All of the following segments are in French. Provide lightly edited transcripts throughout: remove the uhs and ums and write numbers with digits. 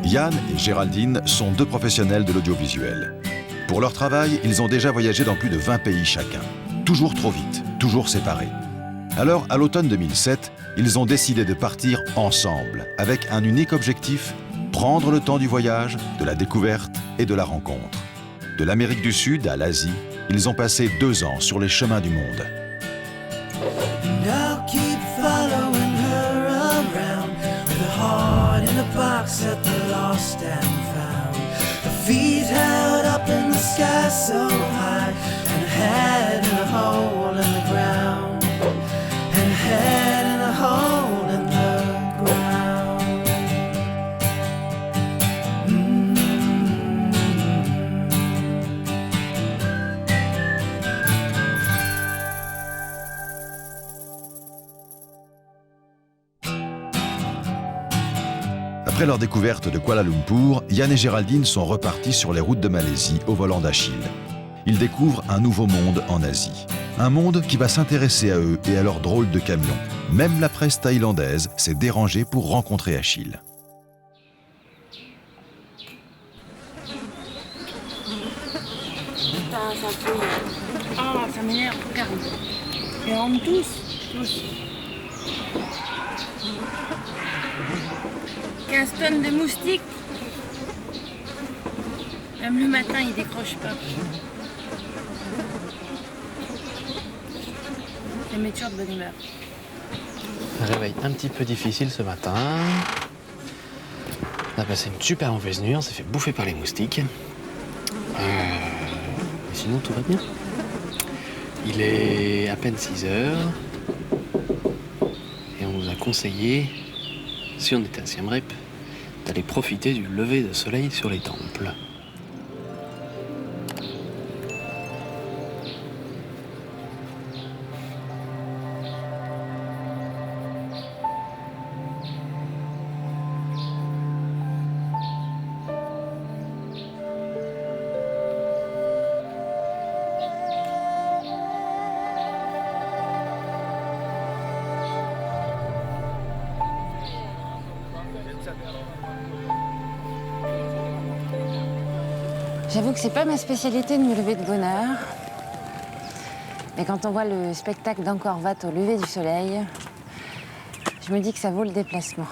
Yann et Géraldine sont deux professionnels de l'audiovisuel. Pour leur travail, ils ont déjà voyagé dans plus de 20 pays chacun. Toujours trop vite, toujours séparés. Alors, à l'automne 2007, ils ont décidé de partir ensemble, avec un unique objectif, prendre le temps du voyage, de la découverte et de la rencontre. De l'Amérique du Sud à l'Asie, ils ont passé 2 ans sur les chemins du monde. I'll keep following her around with a heart in a box at the lost and found. Her feet held up in the sky so high, and her head in a hole in the ground, and her head in a hole in the ground. Après leur découverte de Kuala Lumpur, Yann et Géraldine sont repartis sur les routes de Malaisie au volant d'Achille. Ils découvrent un nouveau monde en Asie. Un monde qui va s'intéresser à eux et à leurs drôles de camions. Même la presse thaïlandaise s'est dérangée pour rencontrer Achille. Ah, ça m'énerve, regarde. Et on tous. 15 tonnes de moustiques. Même le matin, ils décrochent pas. Ça met toujours de bonne humeur. Un réveil un petit peu difficile ce matin. On a passé une super mauvaise nuit, on s'est fait bouffer par les moustiques. Mais sinon, tout va bien. Il est à peine 6 heures. Et on nous a conseillé, si on était à Siem Reap, d'aller profiter du lever de soleil sur les temples. J'avoue que c'est pas ma spécialité de me lever de bonne heure. Mais quand on voit le spectacle d'Angkor Wat au lever du soleil, je me dis que ça vaut le déplacement.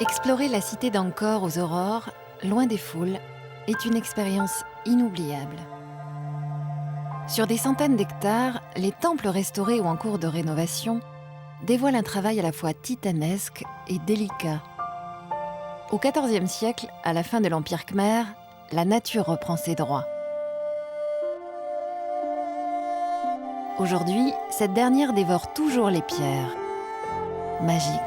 Explorer la cité d'Angkor aux aurores, loin des foules, est une expérience inoubliable. Sur des centaines d'hectares, les temples restaurés ou en cours de rénovation dévoilent un travail à la fois titanesque et délicat. Au XIVe siècle, à la fin de l'Empire khmer, la nature reprend ses droits. Aujourd'hui, cette dernière dévore toujours les pierres. Magique.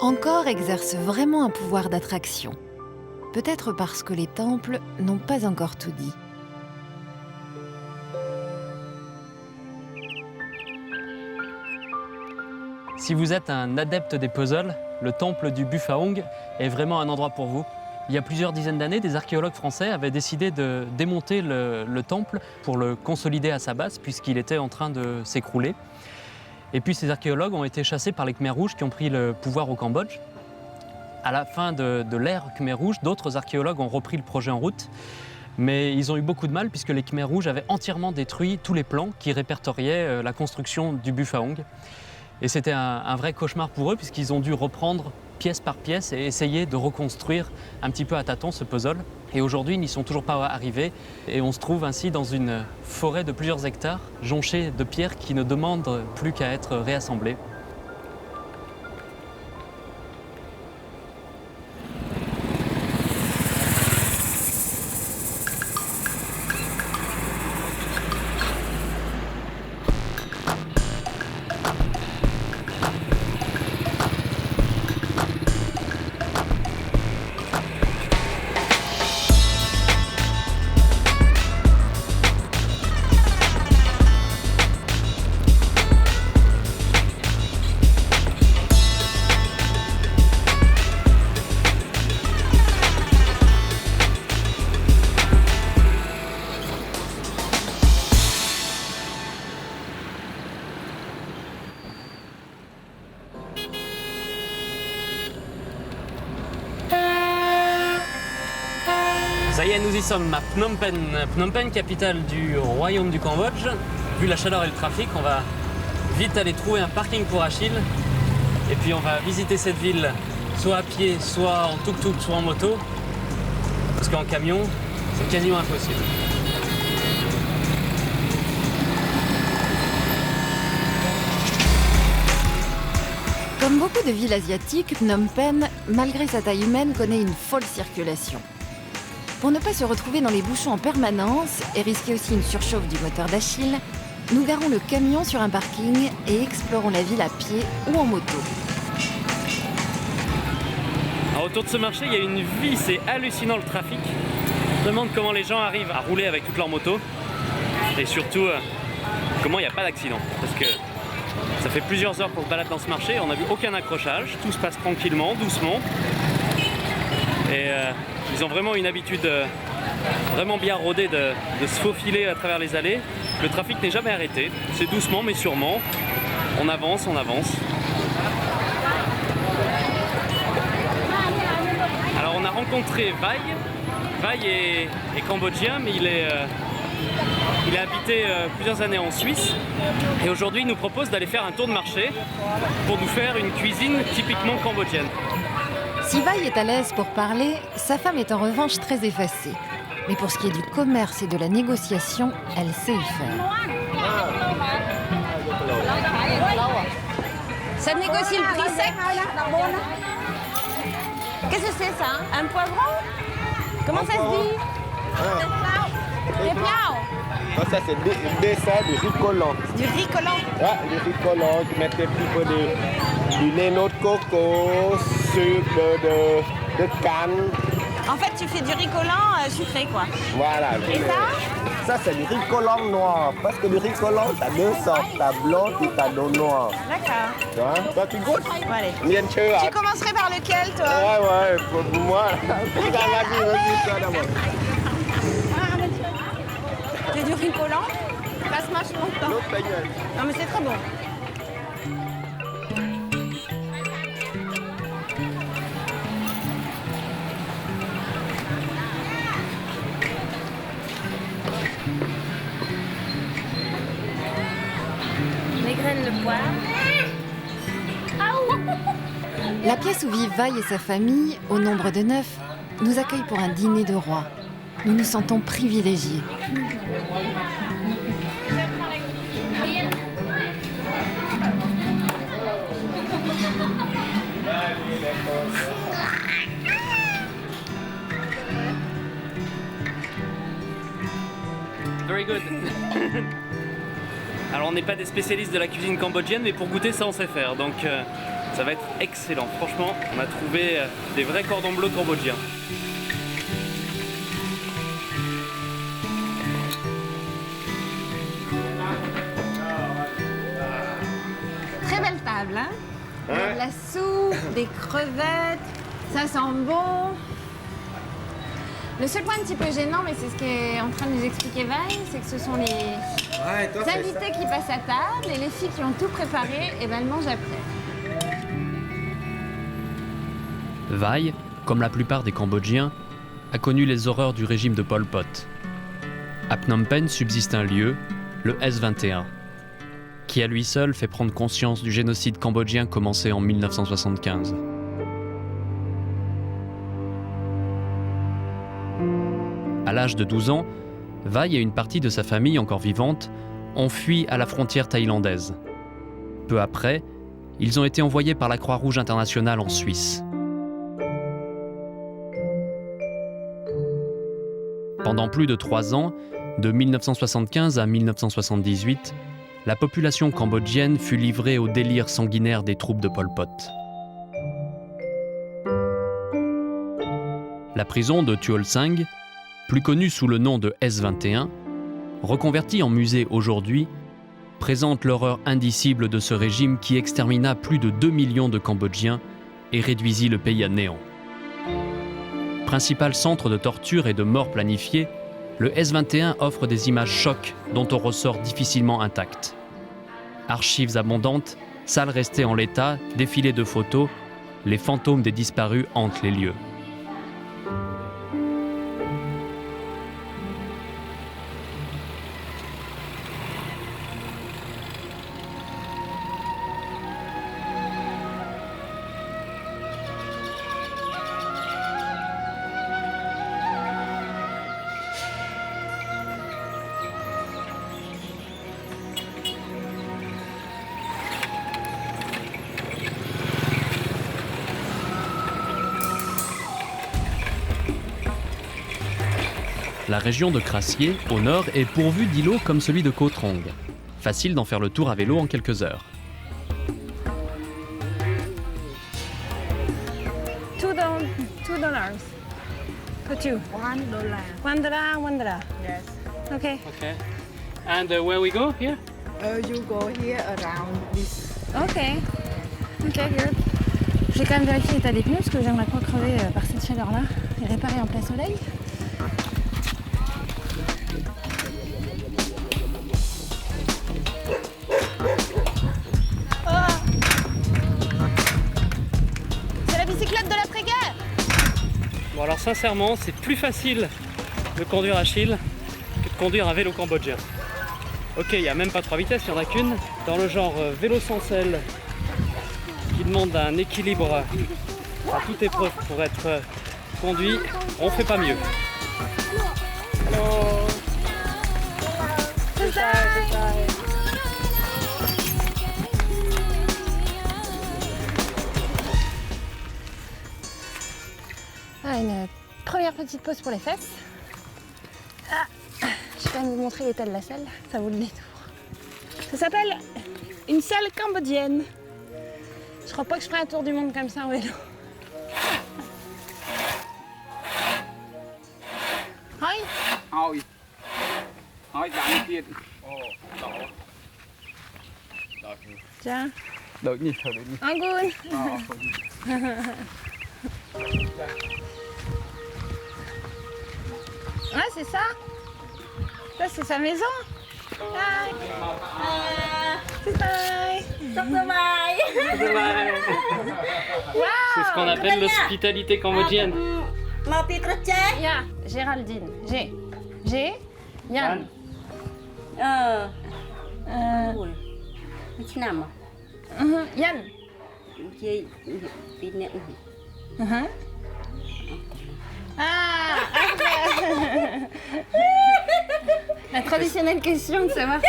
Angkor exerce vraiment un pouvoir d'attraction. Peut-être parce que les temples n'ont pas encore tout dit. Si vous êtes un adepte des puzzles, le temple du Buphaong est vraiment un endroit pour vous. Il y a plusieurs dizaines d'années, des archéologues français avaient décidé de démonter le temple pour le consolider à sa base, puisqu'il était en train de s'écrouler. Et puis ces archéologues ont été chassés par les Khmers rouges qui ont pris le pouvoir au Cambodge. À la fin de l'ère Khmer rouge, d'autres archéologues ont repris le projet en route. Mais ils ont eu beaucoup de mal puisque les Khmers rouges avaient entièrement détruit tous les plans qui répertoriaient la construction du Buphaong. Et c'était un vrai cauchemar pour eux puisqu'ils ont dû reprendre pièce par pièce et essayer de reconstruire un petit peu à tâtons ce puzzle. Et aujourd'hui, ils n'y sont toujours pas arrivés et on se trouve ainsi dans une forêt de plusieurs hectares, jonchée de pierres qui ne demandent plus qu'à être réassemblées. Ça y est, nous y sommes à Phnom Penh. Phnom Penh, capitale du royaume du Cambodge. Vu la chaleur et le trafic, on va vite aller trouver un parking pour Achille. Et puis on va visiter cette ville soit à pied, soit en tuk-tuk, soit en moto. Parce qu'en camion, c'est quasiment impossible. Comme beaucoup de villes asiatiques, Phnom Penh, malgré sa taille humaine, connaît une folle circulation. Pour ne pas se retrouver dans les bouchons en permanence et risquer aussi une surchauffe du moteur d'Achille, nous garons le camion sur un parking et explorons la ville à pied ou en moto. Alors, autour de ce marché, il y a une vie, c'est hallucinant le trafic. On se demande comment les gens arrivent à rouler avec toute leur moto. Et surtout, comment il n'y a pas d'accident. Parce que ça fait plusieurs heures qu'on se balade dans ce marché, on n'a vu aucun accrochage, tout se passe tranquillement, doucement. Et ils ont vraiment une habitude vraiment bien rodée de se faufiler à travers les allées. Le trafic n'est jamais arrêté, c'est doucement mais sûrement. On avance, on avance. Alors on a rencontré Vai. Vai est cambodgien, mais il a habité plusieurs années en Suisse. Et aujourd'hui il nous propose d'aller faire un tour de marché pour nous faire une cuisine typiquement cambodgienne. Si Vai est à l'aise pour parler, sa femme est en revanche très effacée. Mais pour ce qui est du commerce et de la négociation, elle sait y faire. Ça négocie le prix sec. Qu'est-ce que c'est ça? Un poivron? Comment ça se dit? Des piao. Ça, c'est des desserts de riz collant. Du riz collant. Ouais, du riz collant. Tu mets un petit peu du lait noix de coco, sucre de canne. En fait, tu fais du riz collant sucré, quoi. Voilà. Et Ça, c'est du riz collant noir. Parce que du riz collant, t'as deux sortes. T'as blanc et t'as noir. D'accord. Tu vois? Toi, tu goûtes? Bon, allez. Bien sûr. Tu commencerais par lequel, toi? Ouais, pour moi. Vas-y, toi d'abord. C'est du riz collant. Ça se mâche longtemps. L'autre bagnole. Non, mais c'est très bon. Les graines de poire. La pièce où vivent Vai et sa famille, au nombre de 9, nous accueille pour un dîner de roi. Nous nous sentons privilégiés. Very good. Alors on n'est pas des spécialistes de la cuisine cambodgienne, mais pour goûter ça on sait faire, donc ça va être excellent. Franchement, on a trouvé des vrais cordons bleus cambodgiens. Très belle table, hein? De la soupe, des crevettes, ça sent bon. Le seul point un petit peu gênant, mais c'est ce qu'est en train de nous expliquer Vai, c'est que ce sont les invités qui passent à table et les filles qui ont tout préparé, et ben elles mangent après. Vai, comme la plupart des Cambodgiens, a connu les horreurs du régime de Pol Pot. À Phnom Penh subsiste un lieu, le S21, qui à lui seul fait prendre conscience du génocide cambodgien commencé en 1975. À l'âge de 12 ans, Vai et une partie de sa famille encore vivante ont fui à la frontière thaïlandaise. Peu après, ils ont été envoyés par la Croix-Rouge internationale en Suisse. Pendant plus de 3 ans, de 1975 à 1978, la population cambodgienne fut livrée au délire sanguinaire des troupes de Pol Pot. La prison de Tuol Sang, plus connue sous le nom de S21, reconvertie en musée aujourd'hui, présente l'horreur indicible de ce régime qui extermina plus de 2 millions de Cambodgiens et réduisit le pays à néant. Principal centre de torture et de mort planifiée, le S21 offre des images chocs dont on ressort difficilement intact. Archives abondantes, salles restées en l'état, défilés de photos, les fantômes des disparus hantent les lieux. La région de Krassier, au nord, est pourvue d'îlots comme celui de Koh Trong. Facile d'en faire le tour à vélo en quelques heures. $2. For two. $1. $1. Yes. Okay. Okay. And where we go here? You go here around this. Ok. Ok, good. Je vais quand même vérifier l'état des pneus parce que j'aimerais pas crever par cette chaleur-là et réparer en plein soleil. C'est la bicyclette de l'après-guerre. Bon alors sincèrement, c'est plus facile de conduire à Chile que de conduire un vélo cambodgien. Ok, il n'y a même pas 3 vitesses, il n'y en a qu'une. Dans le genre vélo sans selle, qui demande un équilibre à toute épreuve pour être conduit, on fait pas mieux. Hello. Ah, une première petite pause pour les fesses. Ah, je vais quand même vous montrer l'état de la selle, ça vaut le détour. Ça s'appelle une selle cambodgienne. Je crois pas que je ferai un tour du monde comme ça en vélo. Hoi. Ôi. Hỏi bạn kia. Tiens. Được nhỉ, được nhỉ. Angoon. Ouais, c'est ça. Ça, c'est sa maison. Hi. C'est ce qu'on appelle l'hospitalité cambodgienne. Yeah, Géraldine. G. Yann. Yann. Ah. La traditionnelle question de savoir si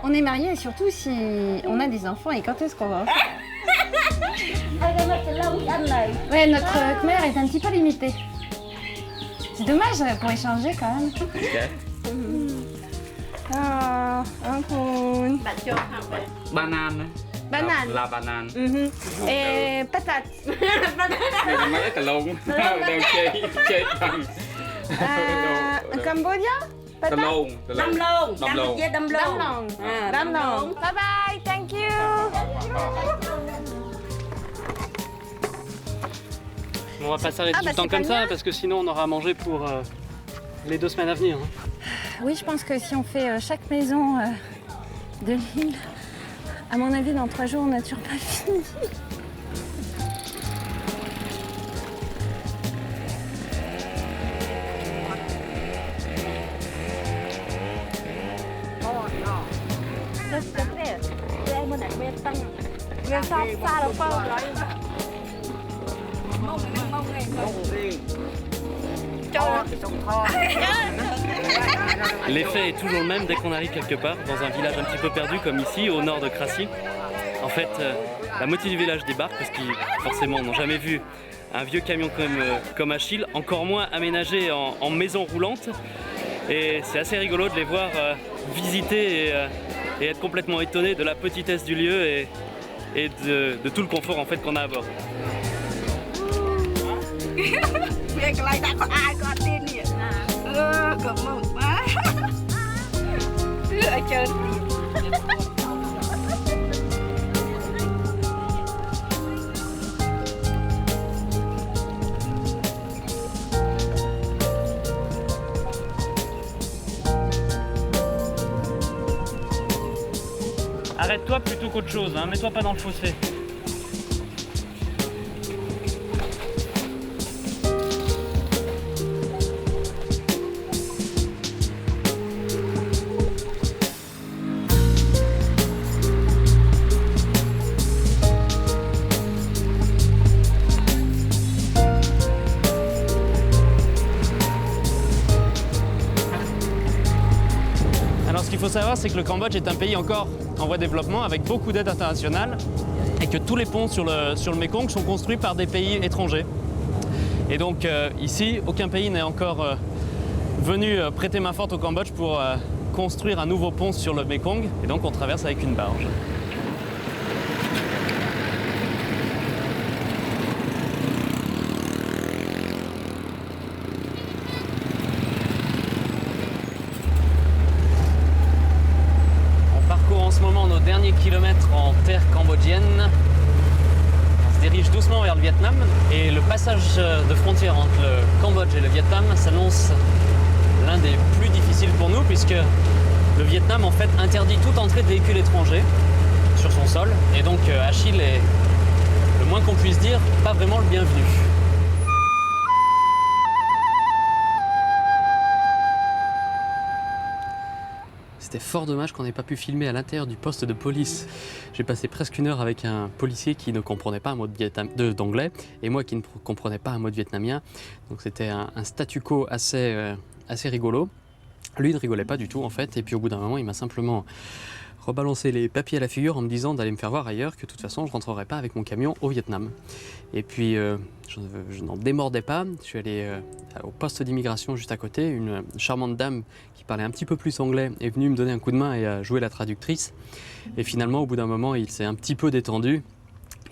on est marié et surtout si on a des enfants et quand est-ce qu'on va en faire. Ouais, notre Khmer est un petit peu limité. C'est dommage pour échanger quand même. Ah, un cool. Banane. Banane. Là banane. Et patate. Mấy cà lông. Đang chơi bằng. Cambodia? Đâm Patate? lông. Đâm lông. Đâm lông. Đâm lông. Dam long. Bye bye, thank you. On va pas s'arrêter tout le temps comme ça parce que sinon on aura à manger pour les 2 semaines à venir. Oui, je pense que si on fait chaque maison de l'île, à mon avis, dans 3 jours, on n'a toujours pas fini. L'effet est toujours le même dès qu'on arrive quelque part, dans un village un petit peu perdu comme ici, au nord de Krassier. En fait, la moitié du village débarque parce qu'ils forcément n'ont jamais vu un vieux camion comme Achille, encore moins aménagé en maison roulante. Et c'est assez rigolo de les voir visiter et être complètement étonnés de la petitesse du lieu et de tout le confort en fait qu'on a à bord. Arrête-toi plutôt qu'autre chose, hein. Mets-toi pas dans le fossé. Ce qu'il faut savoir, c'est que le Cambodge est un pays encore en voie de développement avec beaucoup d'aide internationale et que tous les ponts sur le Mekong sont construits par des pays étrangers. Et donc ici, aucun pays n'est encore venu prêter main forte au Cambodge pour construire un nouveau pont sur le Mekong. Et donc on traverse avec une barge. On parcourt en ce moment nos derniers kilomètres en terre cambodgienne. On se dirige doucement vers le Vietnam et le passage de frontière entre le Cambodge et le Vietnam s'annonce l'un des plus difficiles pour nous puisque le Vietnam en fait interdit toute entrée de véhicules étrangers sur son sol et donc Achille est, le moins qu'on puisse dire, pas vraiment le bienvenu. C'était fort dommage qu'on n'ait pas pu filmer à l'intérieur du poste de police. J'ai passé presque une heure avec un policier qui ne comprenait pas un mot d'anglais et moi qui ne comprenais pas un mot de vietnamien. Donc c'était un statu quo assez rigolo. Lui ne rigolait pas du tout en fait et puis au bout d'un moment il m'a simplement rebalancé les papiers à la figure en me disant d'aller me faire voir ailleurs, que de toute façon je ne rentrerai pas avec mon camion au Vietnam. Et puis je n'en démordais pas, je suis allé au poste d'immigration juste à côté, une charmante dame qui parlait un petit peu plus anglais est venue me donner un coup de main et a joué la traductrice. Et finalement au bout d'un moment il s'est un petit peu détendu,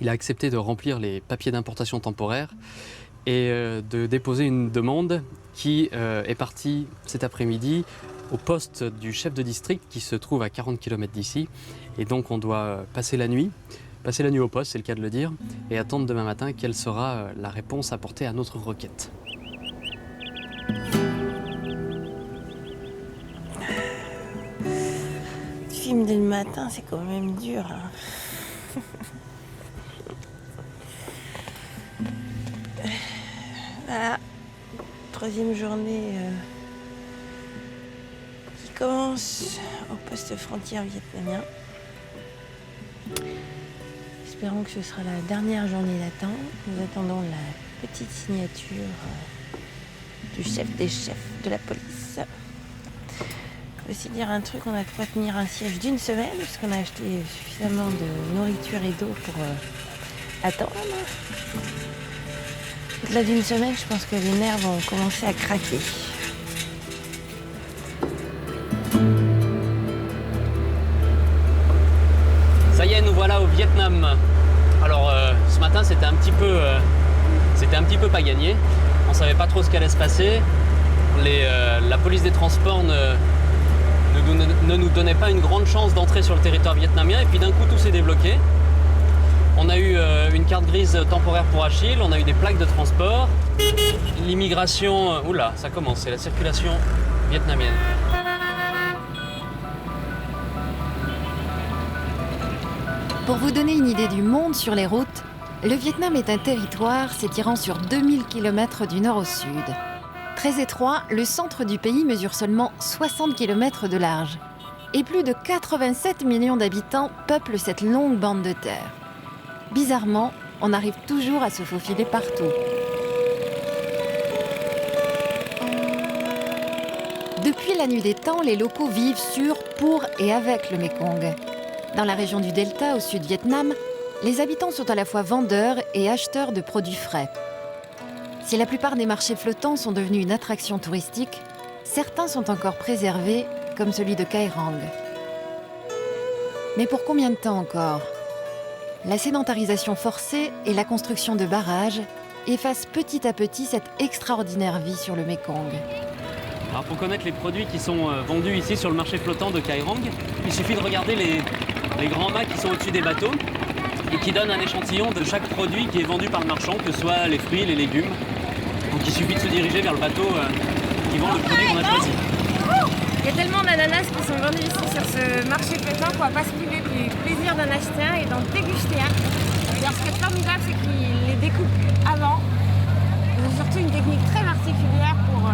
il a accepté de remplir les papiers d'importation temporaire et de déposer une demande qui est partie cet après-midi au poste du chef de district qui se trouve à 40 km d'ici. Et donc on doit passer la nuit au poste, c'est le cas de le dire, et attendre demain matin quelle sera la réponse apportée à notre requête. Film dès le matin, c'est quand même dur. Hein. Voilà, troisième journée qui commence au poste frontière vietnamien. Espérons que ce sera la dernière journée d'attente. Nous attendons la petite signature du chef des chefs de la police. Je peux aussi dire un truc, on a de quoi tenir un siège d'une semaine parce qu'on a acheté suffisamment de nourriture et d'eau pour attendre. Au-delà d'une semaine, je pense que les nerfs vont commencer à craquer. Ça y est, nous voilà au Vietnam. Alors ce matin c'était un petit peu pas gagné. On savait pas trop ce qu'allait se passer. La police des transports ne nous donnait pas une grande chance d'entrer sur le territoire vietnamien et puis d'un coup tout s'est débloqué. On a eu une carte grise temporaire pour Achille, on a eu des plaques de transport. L'immigration, oula, ça commence, c'est la circulation vietnamienne. Pour vous donner une idée du monde sur les routes, le Vietnam est un territoire s'étirant sur 2000 km du nord au sud. Très étroit, le centre du pays mesure seulement 60 km de large. Et plus de 87 millions d'habitants peuplent cette longue bande de terre. Bizarrement, on arrive toujours à se faufiler partout. Depuis la nuit des temps, les locaux vivent sur, pour et avec le Mekong. Dans la région du Delta, au sud Vietnam, les habitants sont à la fois vendeurs et acheteurs de produits frais. Si la plupart des marchés flottants sont devenus une attraction touristique, certains sont encore préservés, comme celui de Kai Rang. Mais pour combien de temps encore ? La sédentarisation forcée et la construction de barrages effacent petit à petit cette extraordinaire vie sur le Mekong. Alors pour connaître les produits qui sont vendus ici sur le marché flottant de Kai Rang, il suffit de regarder les grands mâts qui sont au-dessus des bateaux et qui donnent un échantillon de chaque produit qui est vendu par le marchand, que ce soit les fruits, les légumes. Donc il suffit de se diriger vers le bateau qui vend le produit qu'on a choisi. Il y a tellement d'ananas qui sont vendus ici sur ce marché flottant qu'on ne va pas se priver du plaisir d'en acheter un et d'en déguster un. Alors, ce qui est formidable, c'est qu'ils les découpent avant. Ils ont surtout une technique très particulière pour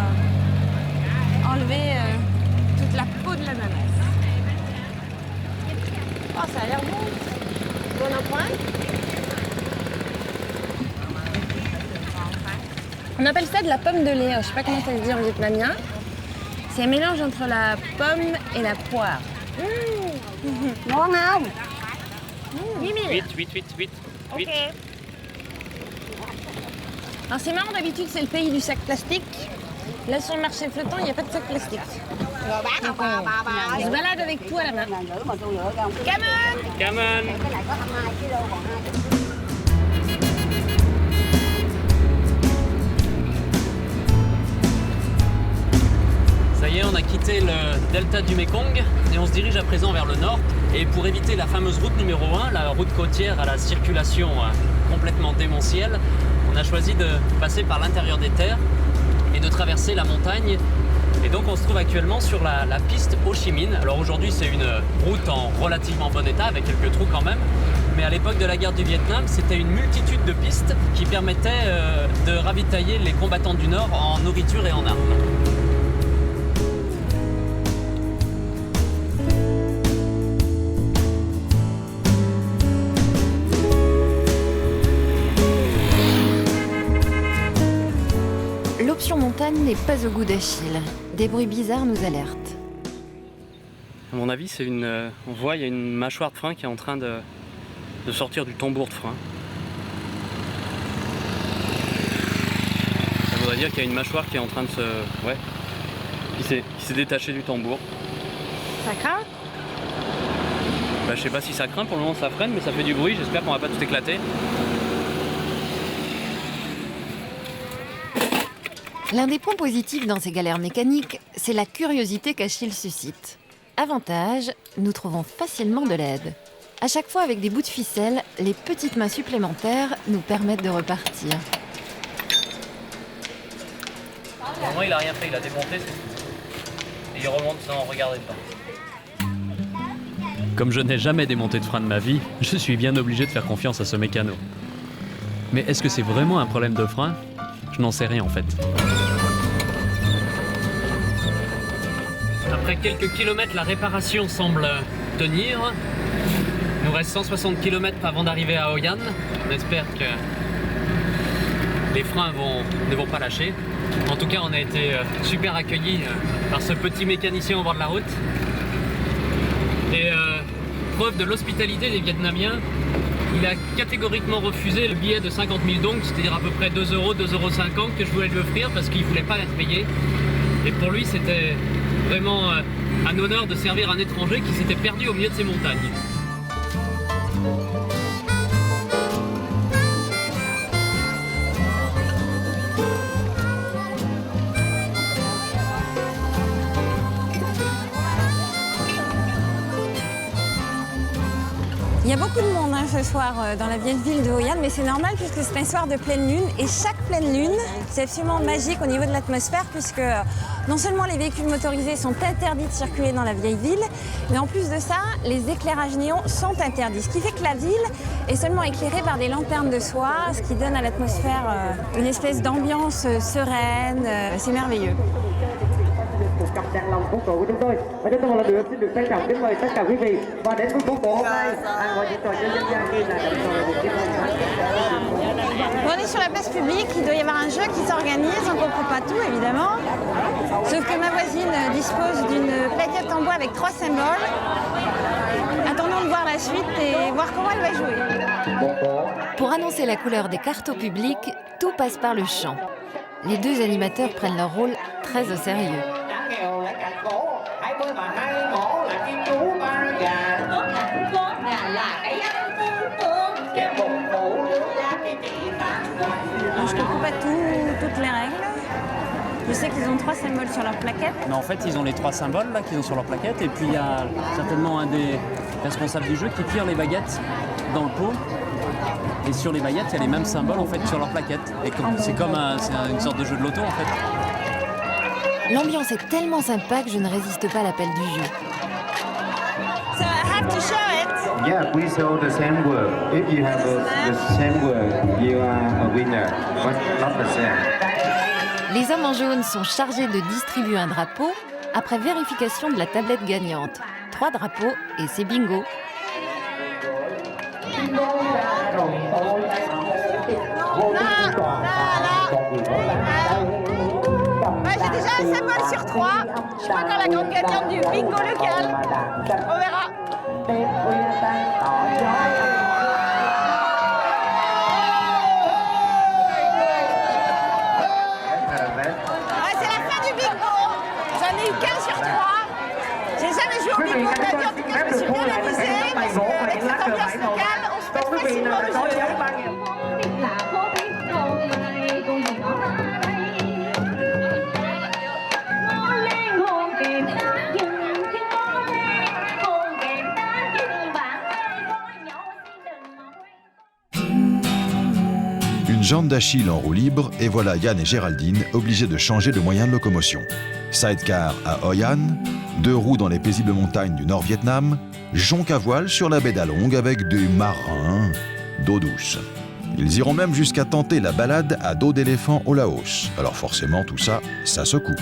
enlever toute la peau de l'ananas. Oh, ça a l'air bon. Bon en point. On appelle ça de la pomme de lait. Je ne sais pas comment ça se dit en vietnamien. C'est un mélange entre la pomme et la poire. Ngon không? 8. Ok. Alors c'est marrant, d'habitude c'est le pays du sac plastique. Là, sur le marché flottant, il n'y a pas de sac plastique. Donc, on se balade avec tout à la main. Come on! Come on! Ça y est, on a quitté le delta du Mékong et on se dirige à présent vers le nord. Et pour éviter la fameuse route numéro 1, la route côtière à la circulation complètement démentielle, on a choisi de passer par l'intérieur des terres et de traverser la montagne. Et donc on se trouve actuellement sur la piste Ho Chi Minh. Alors aujourd'hui c'est une route en relativement bon état avec quelques trous quand même. Mais à l'époque de la guerre du Vietnam, c'était une multitude de pistes qui permettaient de ravitailler les combattants du Nord en nourriture et en armes. L'option montagne n'est pas au goût d'Achille. Des bruits bizarres nous alertent. À mon avis, c'est on voit il y a une mâchoire de frein qui est en train de sortir du tambour de frein. Ça voudrait dire qu'il y a une mâchoire qui est en train de qui s'est détachée du tambour. Ça craint? Bah, je sais pas si ça craint, pour le moment ça freine, mais ça fait du bruit, j'espère qu'on va pas tout éclater. L'un des points positifs dans ces galères mécaniques, c'est la curiosité qu'Achille suscite. Avantage, nous trouvons facilement de l'aide. À chaque fois avec des bouts de ficelle, les petites mains supplémentaires nous permettent de repartir. Normalement il a rien fait, il a démonté, c'est tout. Et il remonte sans regarder dedans. Comme je n'ai jamais démonté de frein de ma vie, je suis bien obligé de faire confiance à ce mécano. Mais est-ce que c'est vraiment un problème de frein ? Je n'en sais rien en fait. Après quelques kilomètres, la réparation semble tenir. Il nous reste 160 km avant d'arriver à Hoi An. On espère que les freins ne vont pas lâcher. En tout cas, on a été super accueillis par ce petit mécanicien au bord de la route. Et preuve de l'hospitalité des Vietnamiens, il a catégoriquement refusé le billet de 50 000 dong, c'est-à-dire à peu près 2 €, 2,50 € que je voulais lui offrir parce qu'il ne voulait pas être payé. Et pour lui, c'était vraiment un honneur de servir un étranger qui s'était perdu au milieu de ces montagnes. Il y a beaucoup de monde ce soir dans la vieille ville de Hoi An, mais c'est normal puisque c'est un soir de pleine lune. Et chaque pleine lune, c'est absolument magique au niveau de l'atmosphère puisque non seulement les véhicules motorisés sont interdits de circuler dans la vieille ville, mais en plus de ça, les éclairages néons sont interdits. Ce qui fait que la ville est seulement éclairée par des lanternes de soie, ce qui donne à l'atmosphère une espèce d'ambiance sereine. C'est merveilleux. Cặp đàn lòng phố cổ của chúng tôi và chúng tôi là được xin được trân trọng kính mời tất cả quý vị và đến với phố cổ hôm nay ngoài những trò chơi dân gian như là đập trò của chúng tôi. On est sur la place publique, il doit y avoir un jeu qui s'organise, on ne comprend pas tout évidemment. Sauf que ma voisine dispose d'une plaquette en bois avec 3 symboles. Attendons de voir la suite et voir comment elle va jouer. Pour annoncer la couleur des cartes au public, tout passe par le chant. Les deux animateurs prennent leur rôle très au sérieux. Je ne comprends pas toutes les règles. Je sais qu'ils ont 3 symboles sur leur plaquette. Mais en fait, ils ont les 3 symboles là qu'ils ont sur leur plaquette, et puis il y a certainement un des responsables du jeu qui tire les baguettes dans le pot. Et sur les baguettes, il y a les mêmes symboles en fait sur leur plaquette. Et c'est comme une sorte de jeu de loto en fait. L'ambiance est tellement sympa que je ne résiste pas à l'appel du jeu. So I have to show it. Yeah, please show the same word. If you have the same word, you are a winner, but not the same. Les hommes en jaune sont chargés de distribuer un drapeau après vérification de la tablette gagnante. 3 drapeaux et c'est bingo. J'ai déjà un symbole sur 3. Je suis pas encore la grande gagnante du bingo local. On verra. C'est la Jambes d'Achille en roue libre, et voilà Yann et Géraldine obligés de changer de moyen de locomotion. Sidecar à Hoi An, 2 roues dans les paisibles montagnes du Nord-Vietnam, jonque à voile sur la baie d'Along avec des marins d'eau douce. Ils iront même jusqu'à tenter la balade à dos d'éléphant au Laos. Alors forcément, tout ça, ça secoue.